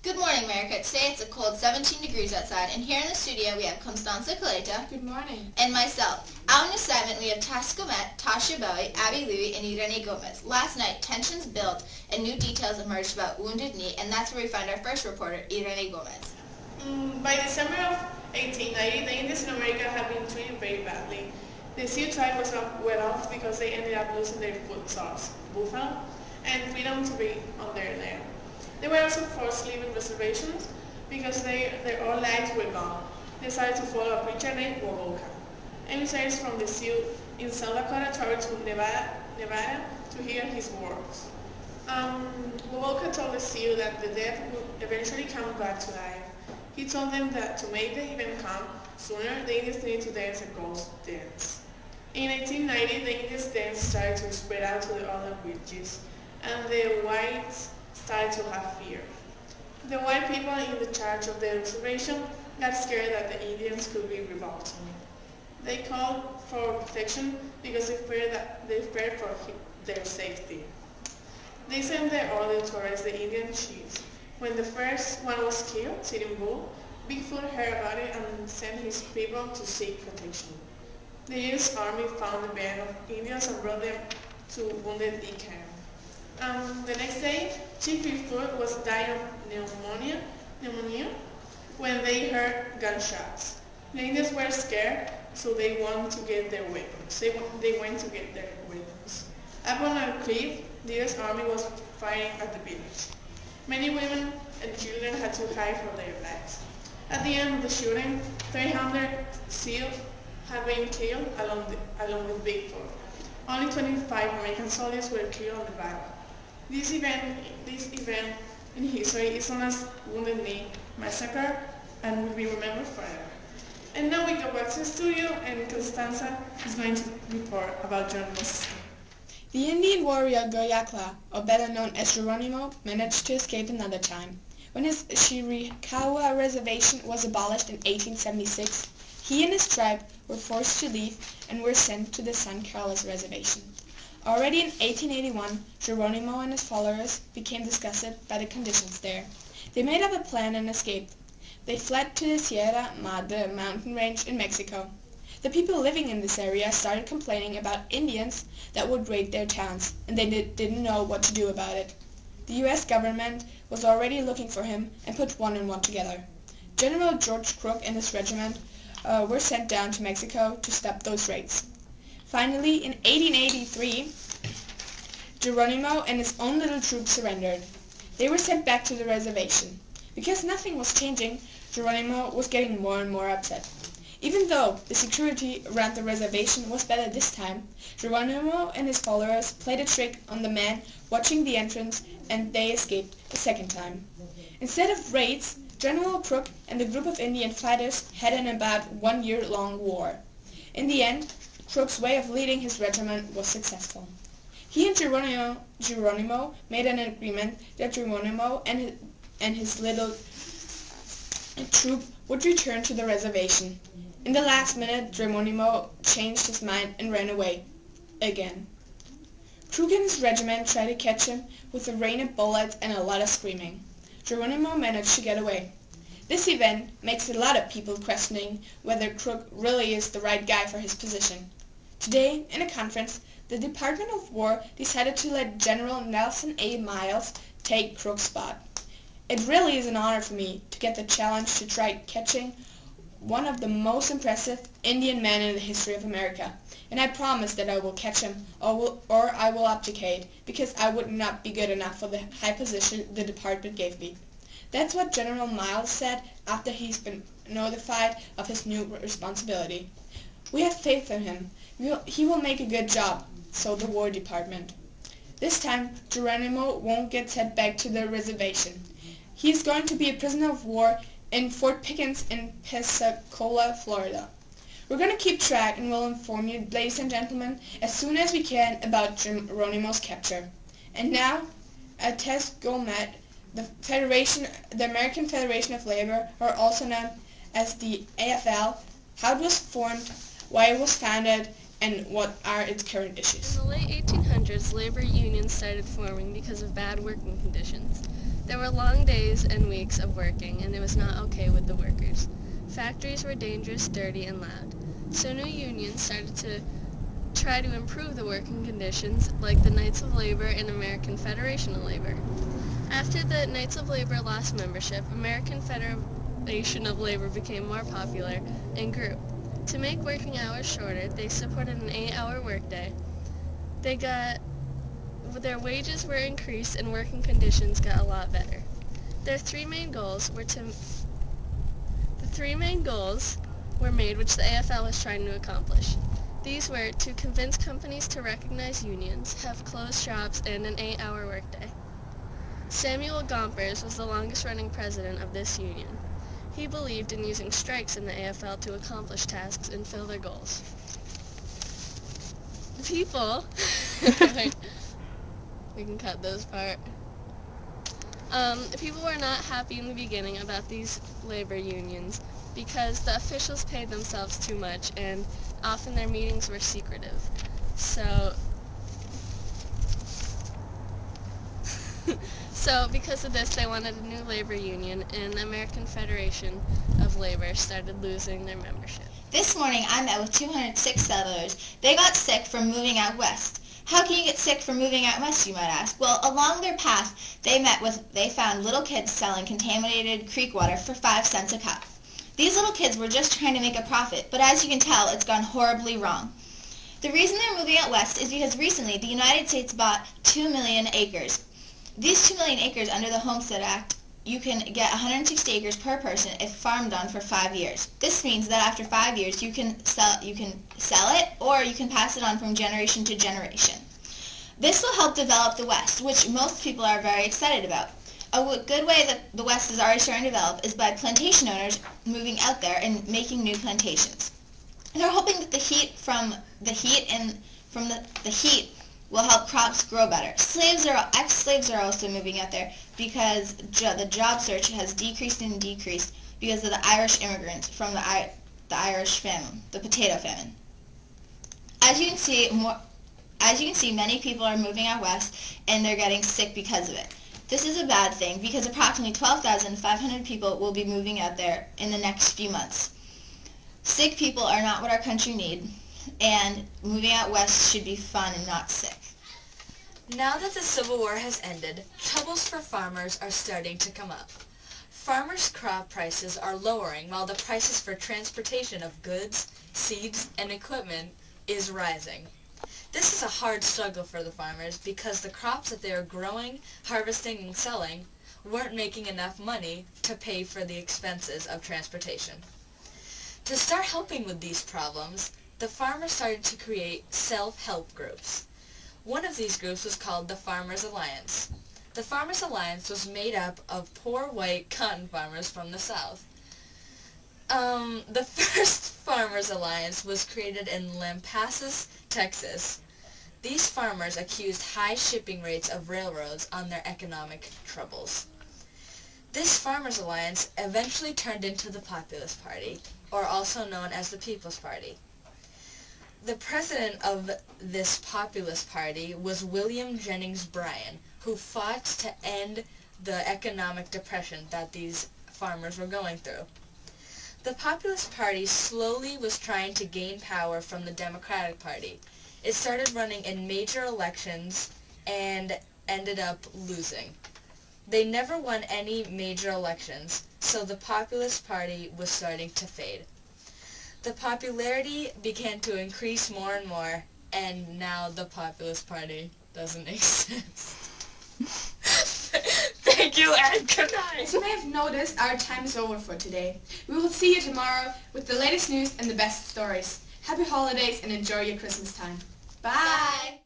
Good morning, America. Today it's a cold 17 degrees outside, and here in the studio we have Constanza Coleta. Good morning. And myself. Out on assignment we have Tasca Gomet, Tasha Bowie, Abby Louie, and Irene Gomez. Last night, tensions built and new details emerged about Wounded Knee, and that's where we find our first reporter, Irene Gomez. By December of 1890, the Indians in America had been treated very badly. The Sioux tribe was well off because they ended up losing their food source, buffalo, and freedom to be on their land. They were also forced to live in reservations because their old lives were gone. They decided to follow a preacher named Wovoka. Emissaries from the Sioux in South Dakota traveled to Nevada to hear his words. Wovoka told the Sioux that the dead would eventually come back to life. He told them that to make the event come sooner, the Indians needed to dance a ghost dance. In 1890, the Indians dance started to spread out to the other villages, and the whites started to have fear. The white people in the charge of the reservation got scared that the Indians could be revolting. They called for protection because they feared for their safety. They sent their order to arrest the Indian chiefs. When the first one was killed, Sitting Bull, Bigfoot heard about it and sent his people to seek protection. The U.S. Army found the band of Indians and brought them to Wounded Knee camp. The next day, Chief Bigfoot was dying of pneumonia when they heard gunshots. The Indians were scared, so they went to get their weapons. Up on a cliff, the U.S. Army was firing at the village. Many women and children had to hide for their lives. At the end of the shooting, 300 Sioux had been killed along with Bigfoot. Only 25 American soldiers were killed on the battle. This event in history is known as Wounded Knee Massacre and will be remembered forever. And now we go back to the studio, and Constanza is going to report about journalists. The Indian warrior Goyakla, or better known as Geronimo, managed to escape another time. When his Chiricahua reservation was abolished in 1876, he and his tribe were forced to leave and were sent to the San Carlos reservation. Already in 1881, Geronimo and his followers became disgusted by the conditions there. They made up a plan and escaped. They fled to the Sierra Madre mountain range in Mexico. The people living in this area started complaining about Indians that would raid their towns, and they didn't know what to do about it. The U.S. government was already looking for him and put one and one together. General George Crook and his regiment were sent down to Mexico to stop those raids. Finally, in 1883, Geronimo and his own little troop surrendered. They were sent back to the reservation. Because nothing was changing, Geronimo was getting more and more upset. Even though the security around the reservation was better this time, Geronimo and his followers played a trick on the man watching the entrance, and they escaped a second time. Instead of raids, General Crook and the group of Indian fighters had an about 1 year-long war. In the end, Crook's way of leading his regiment was successful. He and Geronimo made an agreement that Geronimo and his little troop would return to the reservation. In the last minute, Geronimo changed his mind and ran away again. Crook and his regiment tried to catch him with a rain of bullets and a lot of screaming. Geronimo managed to get away. This event makes a lot of people questioning whether Crook really is the right guy for his position. Today, in a conference, the Department of War decided to let General Nelson A. Miles take Crook's spot. It really is an honor for me to get the challenge to try catching one of the most impressive Indian men in the history of America, and I promise that I will catch him or I will abdicate, because I would not be good enough for the high position the department gave me. That's what General Miles said after he's been notified of his new responsibility. We have faith in him. He will make a good job, so the War Department. This time, Geronimo won't get sent back to the reservation. He is going to be a prisoner of war in Fort Pickens in Pensacola, Florida. We're going to keep track and we'll inform you, ladies and gentlemen, as soon as we can about Geronimo's capture. And now, Tasca Gomet, the American Federation of Labor, or also known as the AFL, how it was formed, why it was founded, and what are its current issues. In the late 1800s, labor unions started forming because of bad working conditions. There were long days and weeks of working, and it was not okay with the workers. Factories were dangerous, dirty, and loud. So new unions started to try to improve the working conditions, like the Knights of Labor and American Federation of Labor. After the Knights of Labor lost membership, American Federation of Labor became more popular and grew. To make working hours shorter, they supported an 8-hour workday. Their wages were increased and working conditions got a lot better. The three main goals were made which the AFL was trying to accomplish. These were to convince companies to recognize unions, have closed shops, and an 8-hour workday. Samuel Gompers was the longest-running president of this union. He believed in using strikes in the AFL to accomplish tasks and fill their goals. People we can cut those part. People were not happy in the beginning about these labor unions because the officials paid themselves too much and often their meetings were secretive. So because of this, they wanted a new labor union, and the American Federation of Labor started losing their membership. This morning I met with 206 settlers. They got sick from moving out west. How can you get sick from moving out west, you might ask? Well, along their path, they found little kids selling contaminated creek water for 5 cents a cup. These little kids were just trying to make a profit, but as you can tell, it's gone horribly wrong. The reason they're moving out west is because recently the United States bought 2 million acres. These 2 million acres under the Homestead Act, you can get 160 acres per person if farmed on for 5 years. This means that after 5 years you can sell it or you can pass it on from generation to generation. This will help develop the West, which most people are very excited about. A good way that the West is already starting to develop is by plantation owners moving out there and making new plantations. They're hoping that the heat will help crops grow better. Ex-slaves are also moving out there because the job search has decreased because of the Irish immigrants from the Irish famine, the potato famine. As you can see, many people are moving out west and they're getting sick because of it. This is a bad thing because approximately 12,500 people will be moving out there in the next few months. Sick people are not what our country needs, and moving out west should be fun and not sick. Now that the Civil War has ended, troubles for farmers are starting to come up. Farmers' crop prices are lowering while the prices for transportation of goods, seeds, and equipment is rising. This is a hard struggle for the farmers because the crops that they are growing, harvesting, and selling weren't making enough money to pay for the expenses of transportation. To start helping with these problems, the farmers started to create self-help groups. One of these groups was called the Farmers Alliance. The Farmers Alliance was made up of poor white cotton farmers from the South. The first Farmers Alliance was created in Lampasas, Texas. These farmers accused high shipping rates of railroads on their economic troubles. This Farmers Alliance eventually turned into the Populist Party, or also known as the People's Party. The president of this Populist Party was William Jennings Bryan, who fought to end the economic depression that these farmers were going through. The Populist Party slowly was trying to gain power from the Democratic Party. It started running in major elections and ended up losing. They never won any major elections, so the Populist Party was starting to fade. The popularity began to increase more and more, and now the Populist Party doesn't exist. Thank you and good night. As you may have noticed, our time is over for today. We will see you tomorrow with the latest news and the best stories. Happy holidays and enjoy your Christmas time. Bye! Bye.